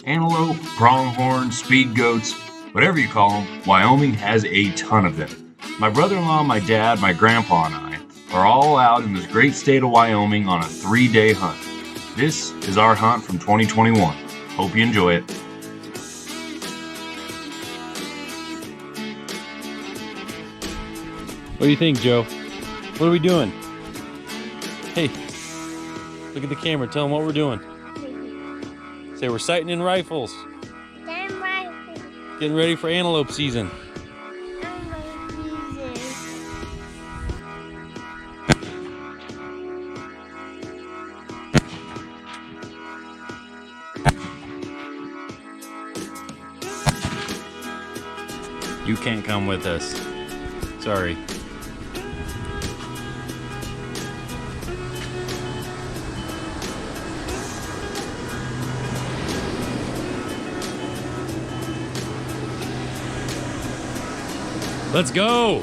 Antelope, pronghorn, speed goats, whatever you call them, Wyoming has a ton of them. My brother-in-law, my dad, my grandpa, and I are all out in this great state of Wyoming on a 3-day hunt. This is our hunt from 2021. Hope you enjoy it. What do you think, Joe? What are we doing? Hey, look at the camera. Tell them what we're doing. Say we're sighting in rifles. Getting ready for antelope season. You can't come with us. Sorry. Let's go!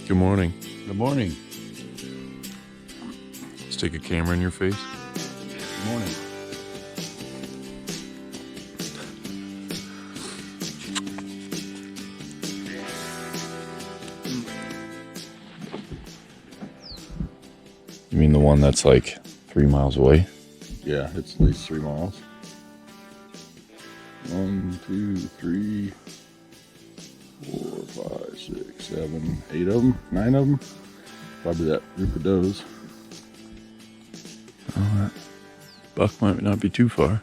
Good morning. Good morning. Stick a camera in your face. Good morning. You mean the one that's like 3 miles away? Yeah, it's at least 3 miles. 1, 2, 3, 4, 5, 6, 7, 8 of them, 9 of them. Probably that group of does. Oh, that buck might not be too far.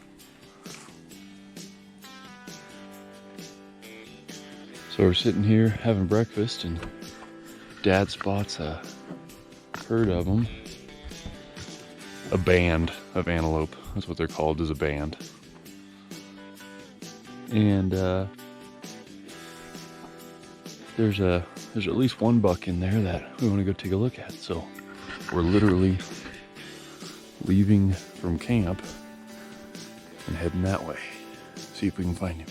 So we're sitting here having breakfast, and Dad spots a herd of them. A band of antelope. That's what they're called, is a band. And there's at least one buck in there that we want to go take a look at. So we're literally leaving from camp and heading that way. See if we can find him.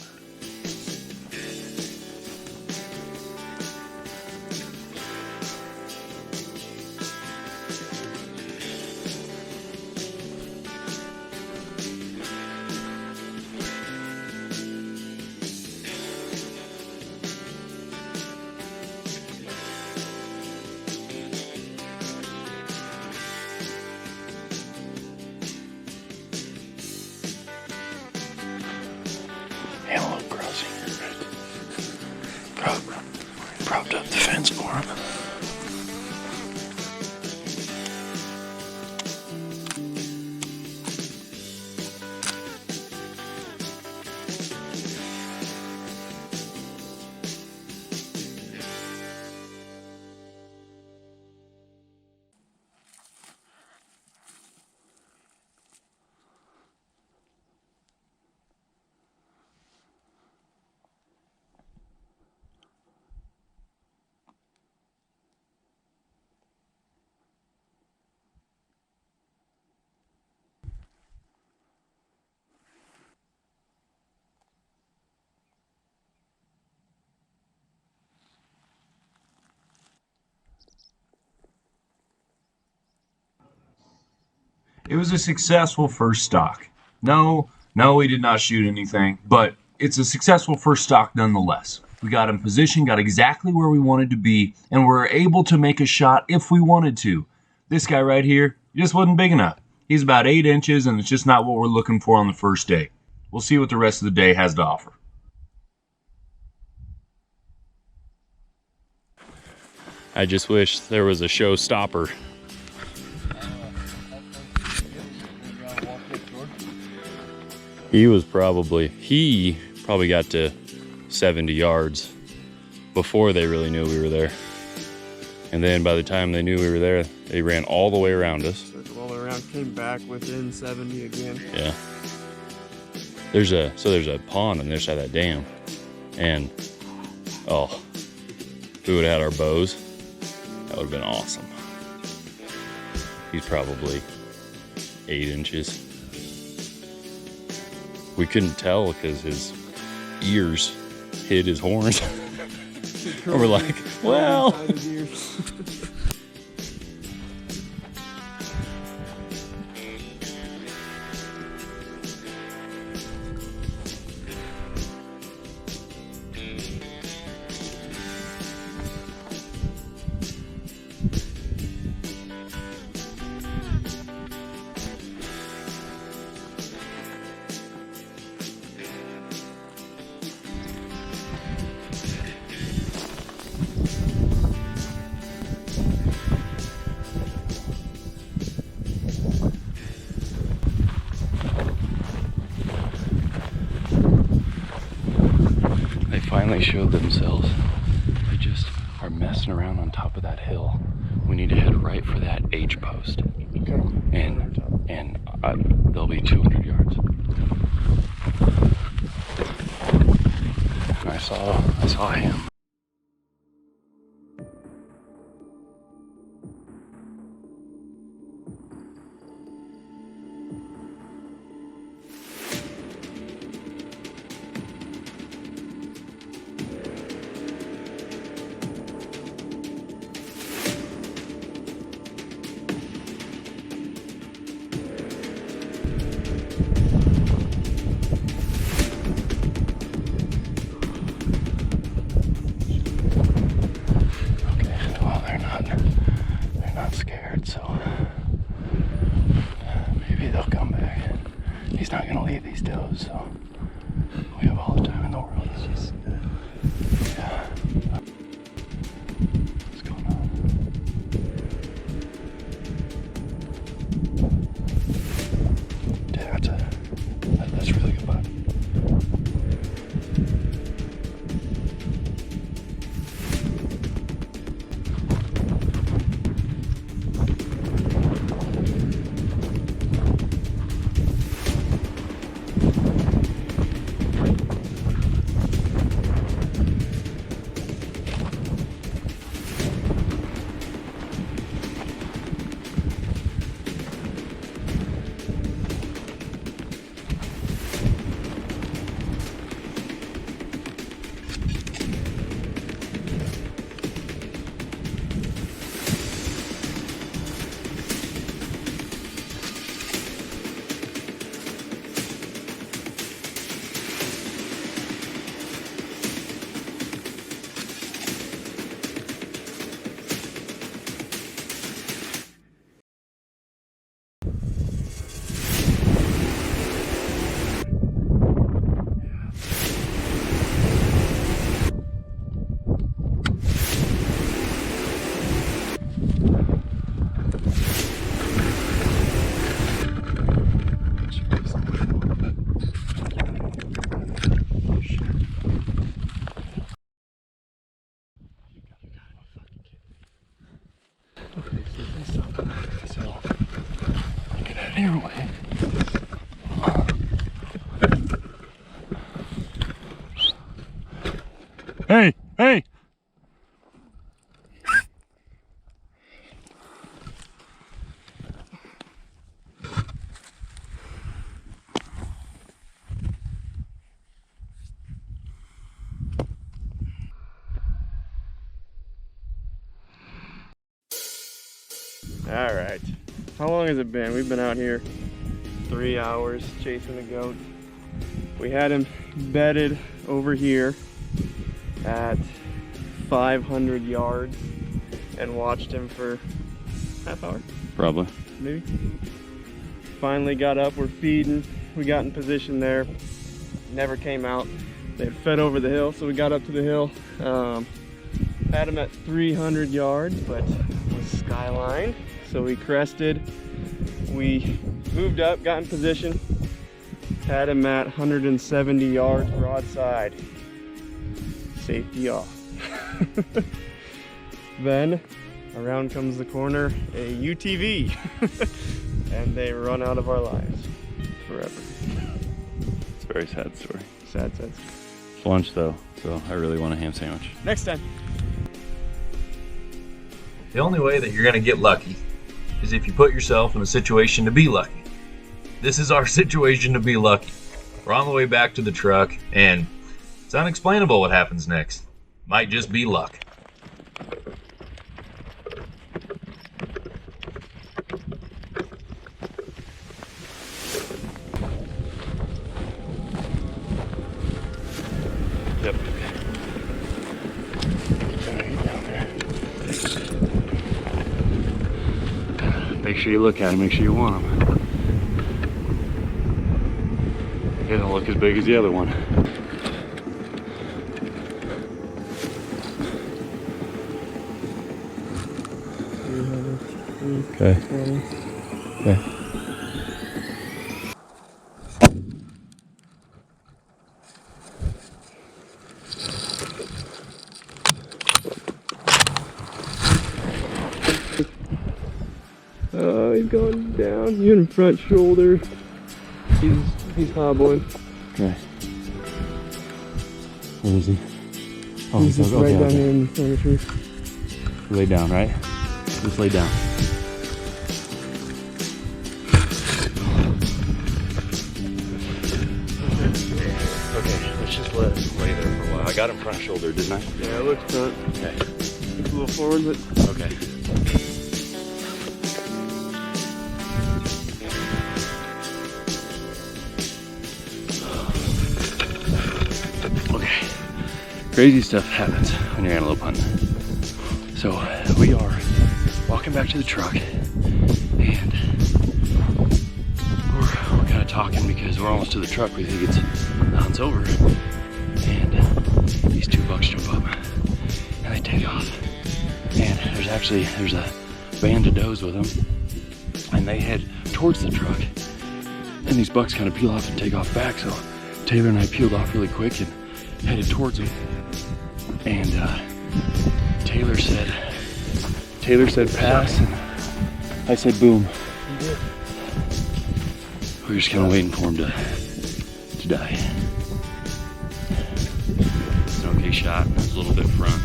Antelope crossing. Propped up the fence for him. It was a successful first stalk. No, we did not shoot anything, but it's a successful first stalk nonetheless. We got in position, got exactly where we wanted to be, and were able to make a shot if we wanted to. This guy right here, he just wasn't big enough. He's about 8 inches, and it's just not what we're looking for on the first day. We'll see what the rest of the day has to offer. I just wish there was a showstopper. He probably got to 70 yards before they really knew we were there. And then by the time they knew we were there, they ran all the way around us. Circled all the way around, came back within 70 again. Yeah. There's a pond on the other side of that dam. And, oh, if we would have had our bows, that would have been awesome. He's probably 8 inches. we couldn't tell because his ears hid his horns. And we're like, well. They finally showed themselves. They just are messing around on top of that hill. We need to head right for that H post. Okay. And they'll be 200 yards. And I saw him. He's not gonna leave these does, so we have all the time in the world. It's just, yeah. What's going on? Yeah, that's really good, bud. Here, way. Hey, hey! All right. How long has it been? We've been out here 3 hours chasing the goat. We had him bedded over here at 500 yards and watched him for half hour. Probably. Maybe. Finally got up, we're feeding. We got in position there. Never came out. They had fed over the hill, so we got up to the hill. Had him at 300 yards, but was skyline. So we crested. We moved up, got in position. Had him at 170 yards broadside. Safety off. Then around comes the corner, a UTV. And they run out of our lives forever. It's a very sad story. Sad, sad. It's lunch though, so I really want a ham sandwich. Next time. The only way that you're going to get lucky is if you put yourself in a situation to be lucky. This is our situation to be lucky. We're on the way back to the truck, and it's unexplainable what happens next. Might just be luck. Yep. Make sure you look at them, make sure you want them. They don't look as big as the other one. Okay. Okay. Oh, he's going down. You in front shoulder. He's hobbling. Okay. Where is he? Oh, He's just right down here in the tree. Lay down, right? Just lay down. Okay, let's just let him lay there for a while. I got him front shoulder, didn't I? Yeah, it looks front. Okay. Looks a little forward, but Okay. Okay. Crazy stuff happens when you're antelope hunting. So we are walking back to the truck, and we're kind of talking because we're almost to the truck. We think the hunt's over, and these two bucks jump up and they take off. And there's a band of does with them, and they head towards the truck. And these bucks kind of peel off and take off back. So Taylor and I peeled off really quick and headed towards them. And Taylor said pass, and I said boom. We were just kind of waiting for him to die. It's an okay shot. It was a little bit front,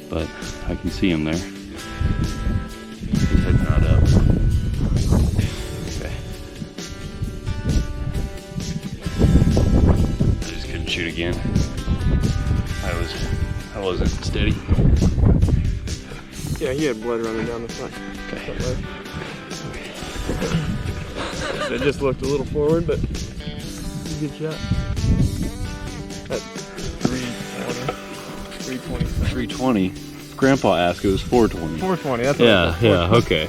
but I can see him there. His head's not up. Okay. I just couldn't shoot again. I wasn't steady. yeah, he had blood running down the front. Okay. It just looked a little forward, but good shot. At 320. 320. Grandpa asked, it was 420. 420. That's what I thought. okay.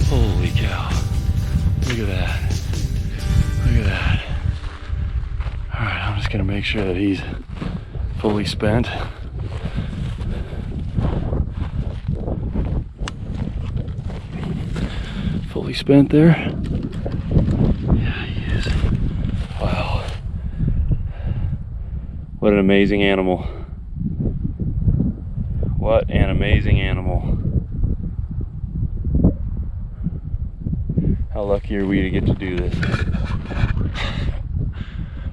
Holy cow. Look at that. Look at that. Alright, I'm just gonna make sure that he's fully spent. Fully spent there. Yeah, he is. Wow. What an amazing animal. What an amazing animal. How lucky are we to get to do this?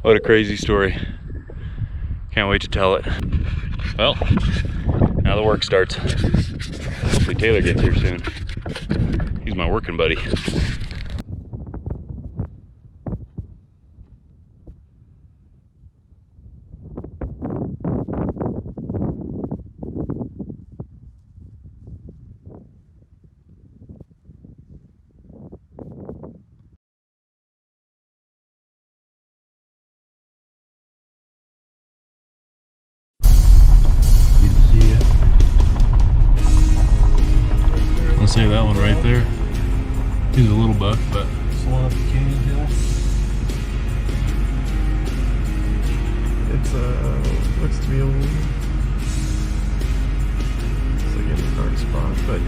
What a crazy story. Can't wait to tell it. Well, now the work starts. Hopefully Taylor gets here soon. He's my working buddy. I'll say that one right there. He's a little buck, but It's looks to be old. It's like in a dark spot, but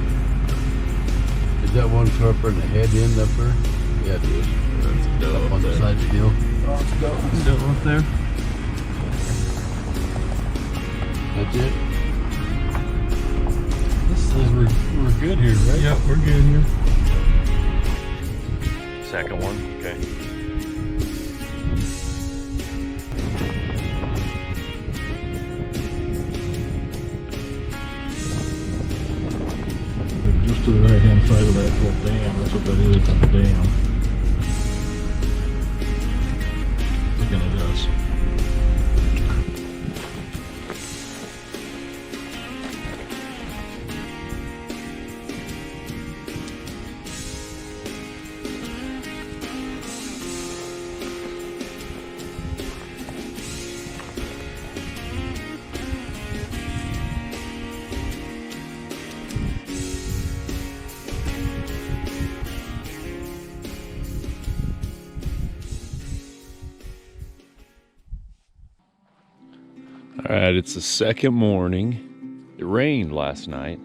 Is that one up in the head end up there? Yeah, it is. that's Up on the side of the hill. still up there. That's it. This says we're good here, right? Yep, we're good here. second one, okay. Just to the right hand side of that little dam, that's what that is, on the dam. All right, it's the second morning. It rained last night,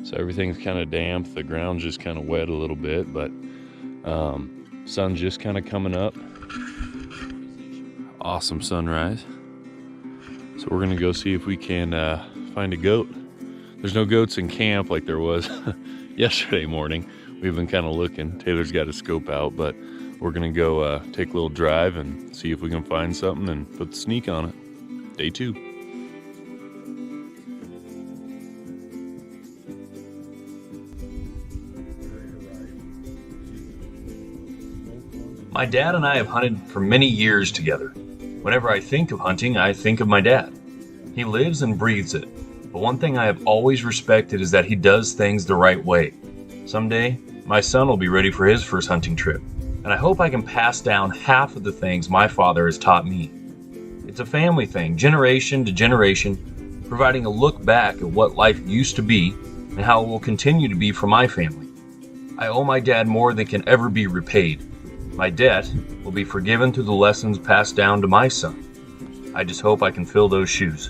so everything's kind of damp. The ground's just kind of wet a little bit, but sun's just kind of coming up. Awesome sunrise. So we're gonna go see if we can find a goat. There's no goats in camp like there was yesterday morning. We've been kind of looking. Taylor's got a scope out, but we're gonna go take a little drive and see if we can find something and put the sneak on it. Day 2. My dad and I have hunted for many years together. Whenever I think of hunting, I think of my dad. He lives and breathes it. But one thing I have always respected is that he does things the right way. Someday, my son will be ready for his first hunting trip, and I hope I can pass down half of the things my father has taught me. It's a family thing, generation to generation, providing a look back at what life used to be and how it will continue to be for my family. I owe my dad more than can ever be repaid. My debt will be forgiven through the lessons passed down to my son. I just hope I can fill those shoes.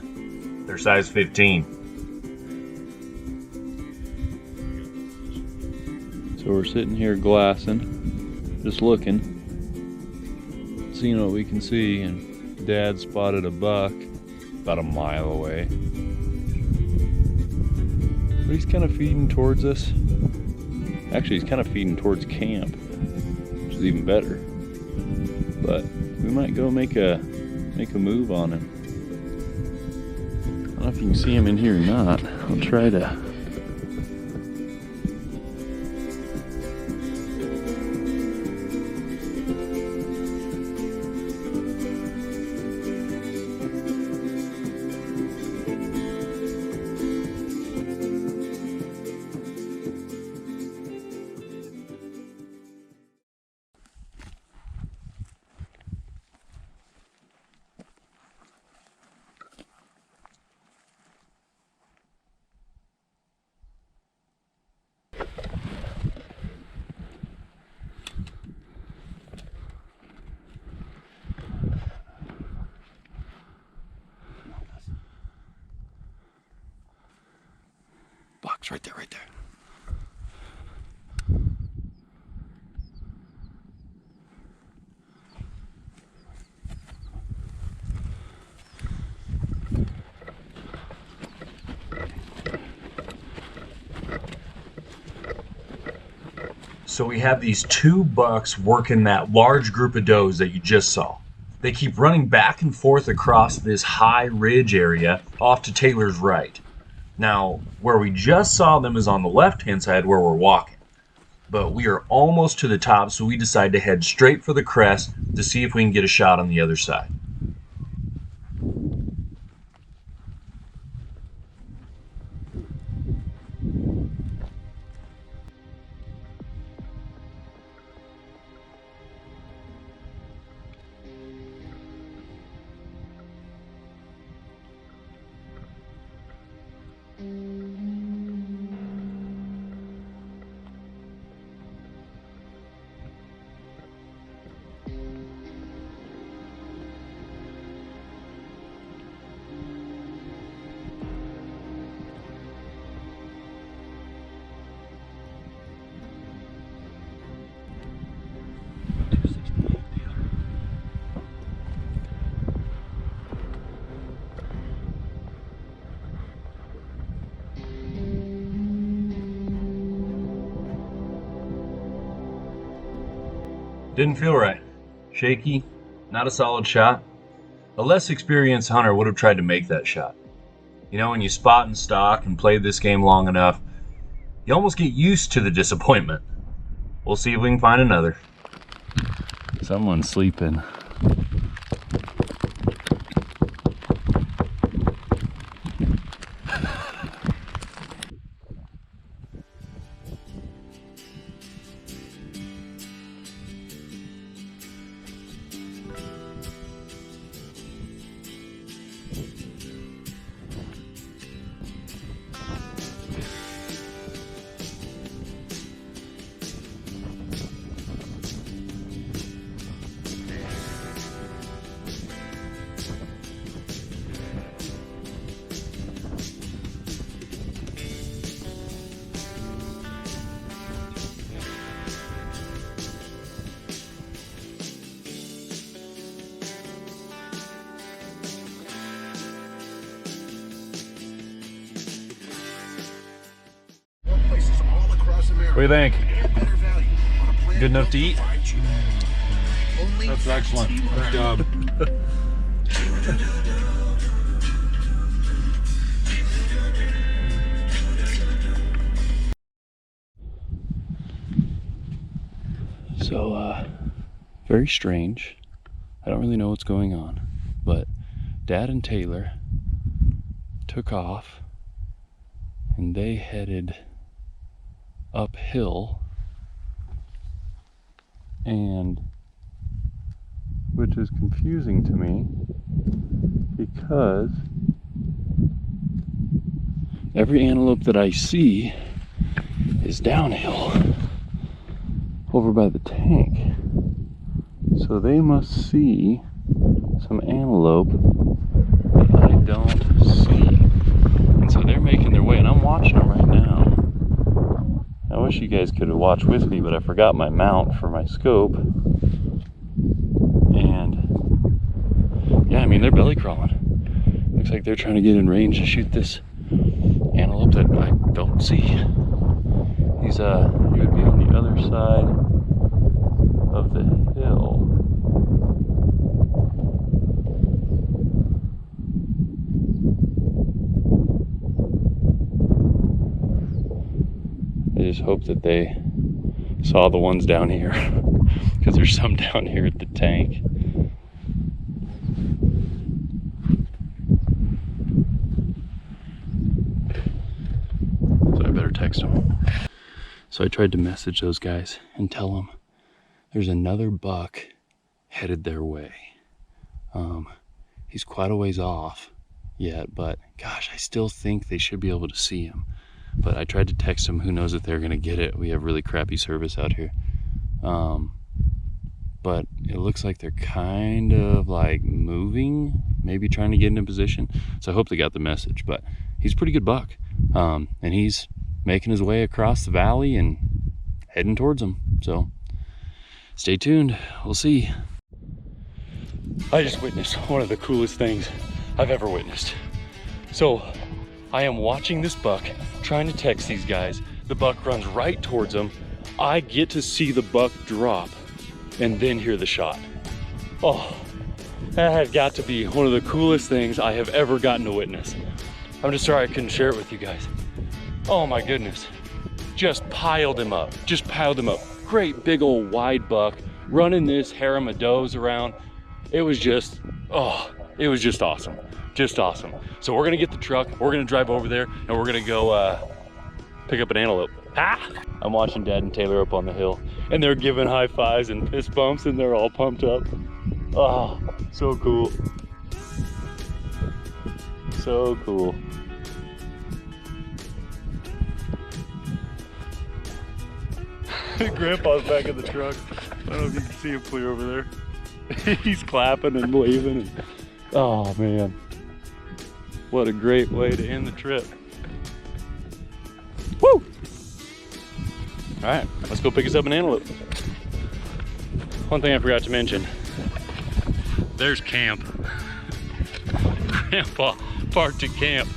They're size 15. So we're sitting here glassing, just looking, seeing what we can see, and Dad spotted a buck about a mile away. But he's kind of feeding towards us. Actually, he's kind of feeding towards camp, which is even better. But we might go make a move on him. I don't know if you can see him in here or not. I'll try to. Box right there, right there. So we have these 2 bucks working that large group of does that you just saw. They keep running back and forth across this high ridge area off to Taylor's right. Now, where we just saw them is on the left-hand side where we're walking. But we are almost to the top, so we decide to head straight for the crest to see if we can get a shot on the other side. Didn't feel right. Shaky, not a solid shot. A less experienced hunter would have tried to make that shot. You know, when you spot and stalk and play this game long enough, you almost get used to the disappointment. We'll see if we can find another. Someone's sleeping. do you think? Good enough to eat? That's excellent. Good job. So, very strange. I don't really know what's going on, but Dad and Taylor took off and they headed uphill, and which is confusing to me because every antelope that I see is downhill over by the tank. So they must see some antelope that I don't see. And so they're making their way, and I'm watching them right now. I wish you guys could have watched with me, but I forgot my mount for my scope. And yeah, I mean, they're belly crawling. Looks like they're trying to get in range to shoot this antelope that I don't see. He would be on the other side of the hill. I just hope that they saw the ones down here, because there's some down here at the tank. So I better text them. So I tried to message those guys and tell them there's another buck headed their way. He's quite a ways off yet, but gosh, I still think they should be able to see him. But I tried to text them. Who knows if they're gonna get it. We have really crappy service out here. But it looks like they're kind of like moving, maybe trying to get into position. So I hope they got the message, but he's a pretty good buck. And he's making his way across the valley and heading towards them. So stay tuned, we'll see. I just witnessed one of the coolest things I've ever witnessed. So I am watching this buck, trying to text these guys. The buck runs right towards them. I get to see the buck drop and then hear the shot. Oh, that had got to be one of the coolest things I have ever gotten to witness. I'm just sorry I couldn't share it with you guys. Oh my goodness. Just piled him up, Great big old wide buck running this harem of does around. It was just, it was just awesome. Just awesome. So we're gonna get the truck, we're gonna drive over there, and we're gonna go pick up an antelope. I'm watching Dad and Taylor up on the hill, and they're giving high fives and fist bumps, and they're all pumped up. Oh, so cool. So cool. Grandpa's back in the truck. I don't know if you can see him clear over there. He's clapping and waving. And, oh man, what a great way to end the trip. Woo! All right, let's go pick us up an antelope. One thing I forgot to mention, there's camp. Grandpa parked at camp.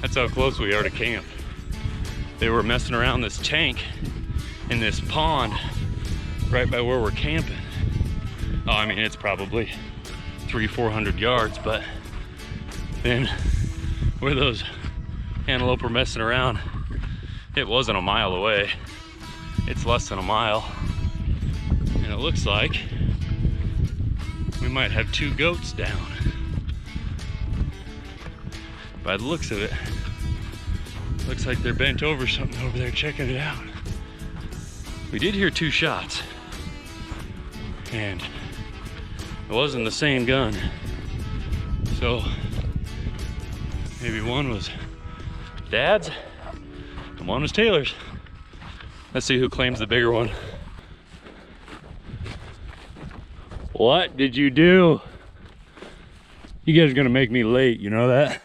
That's how close we are to camp. They were messing around this tank in this pond right by where we're camping. Oh, I mean, it's probably 300-400 yards, but then where those antelope were messing around, it wasn't a mile away. It's less than a mile. And it looks like we might have 2 goats down. By the looks of it, looks like they're bent over something over there checking it out. We did hear 2 shots, and it wasn't the same gun. So maybe one was Dad's and one was Taylor's. Let's see who claims the bigger one. What did you do? You guys are gonna make me late, you know that?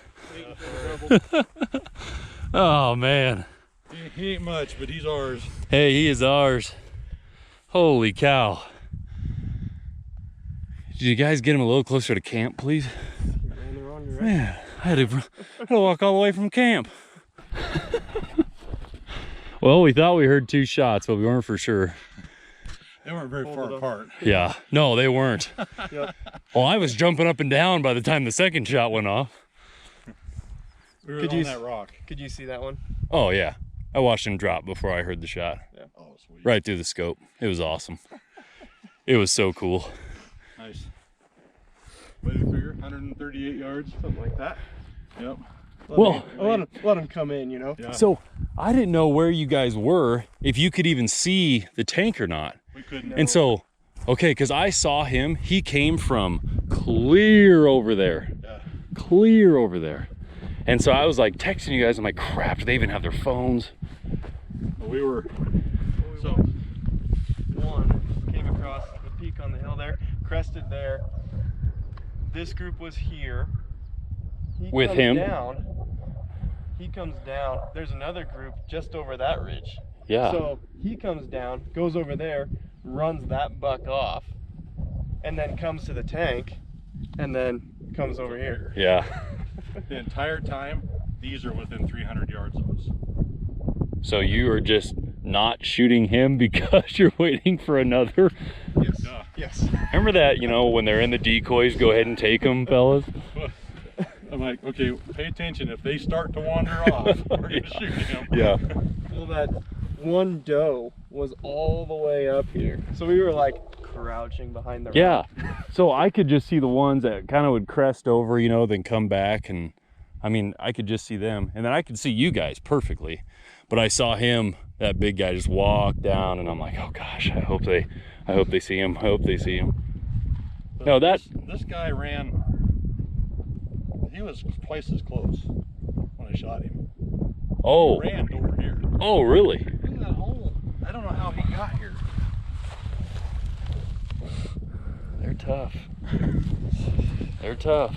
Oh man. He ain't much, but he's ours. Hey, he is ours. Holy cow. Did you guys get him a little closer to camp, please? Man, I had to walk all the way from camp. Well, we thought we heard 2 shots, but we weren't for sure. They weren't very far apart. Yeah, no, they weren't. Yep. Well, I was jumping up and down by the time the second shot went off. We were Could on you- that rock. Could you see that one? Oh, yeah. I watched him drop before I heard the shot. Yeah. Oh, sweet. Right through the scope. It was awesome. It was so cool. Nice. What did you figure? 138 yards? Something like that. Yep. Well, Let him come in, you know? Yeah. so I didn't know where you guys were, if you could even see the tank or not. We couldn't. And so, okay, because I saw him, he came from clear over there. Yeah. Clear over there. And so I was like texting you guys, I'm like, crap, do they even have their phones? We were. So One came across the peak on the hill there, crested there. This group was here. He With comes him? Down. He comes down. There's another group just over that ridge. Yeah. So he comes down, goes over there, runs that buck off, and then comes to the tank, and then comes over here. Yeah. the entire time, these are within 300 yards of us. So you are just not shooting him because you're waiting for another? Yes. Yeah. Yes. Remember that, you know, when they're in the decoys, go ahead and take them, fellas? I'm like, okay, pay attention. If they start to wander off, we're gonna shoot them. Yeah. Well, that one doe was all the way up here, so we were like crouching behind the rock. Yeah. So I could just see the ones that kind of would crest over, you know, then come back. And I mean, I could just see them. And then I could see you guys perfectly. But I saw him, that big guy, just walk down, and I'm like, oh gosh, I hope they see him. I hope they see him. But No, that this guy ran. He was twice as close when I shot him. oh, He ran over here. oh really? Look at that hole. I don't know how he got here. They're tough. They're tough.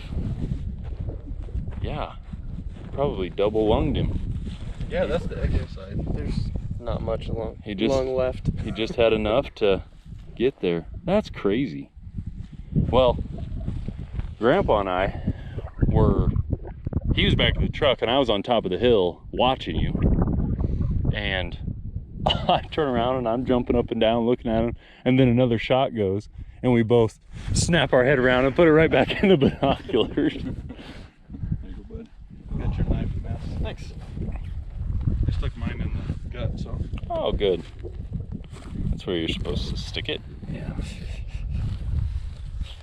Yeah. Probably double lunged him. Yeah, that's the exit side. There's not much long left. He just had enough to get there. That's crazy. Well, Grandpa and I he was back in the truck and I was on top of the hill watching you. And I turn around and I'm jumping up and down looking at him, and then another shot goes and we both snap our head around and put it right back in the binoculars. There you go, bud. Got your knife, mess. Thanks. I stuck mine in the gut, so. Oh, good. That's where you're supposed to stick it. Yeah.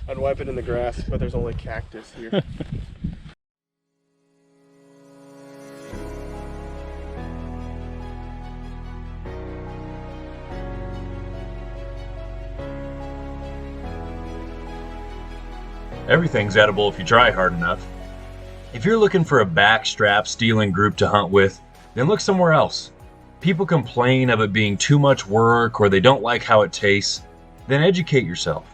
I'd wipe it in the grass, but there's only cactus here. Everything's edible if you try hard enough. If you're looking for a backstrap stealing group to hunt with, then look somewhere else. People complain of it being too much work or they don't like how it tastes. Then educate yourself.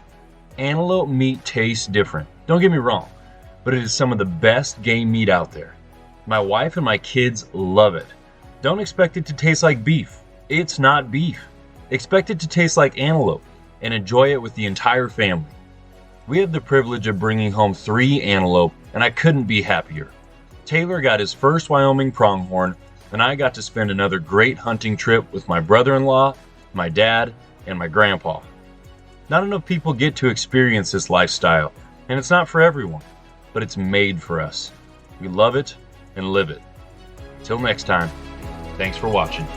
Antelope meat tastes different, don't get me wrong, but it is some of the best game meat out there. My wife and my kids love it. Don't expect it to taste like beef. It's not beef. Expect it to taste like antelope and enjoy it with the entire family. We had the privilege of bringing home 3 antelope, and I couldn't be happier. Taylor got his first Wyoming pronghorn, and I got to spend another great hunting trip with my brother-in-law, my dad, and my grandpa. Not enough people get to experience this lifestyle, and it's not for everyone, but it's made for us. We love it and live it. Till next time, thanks for watching.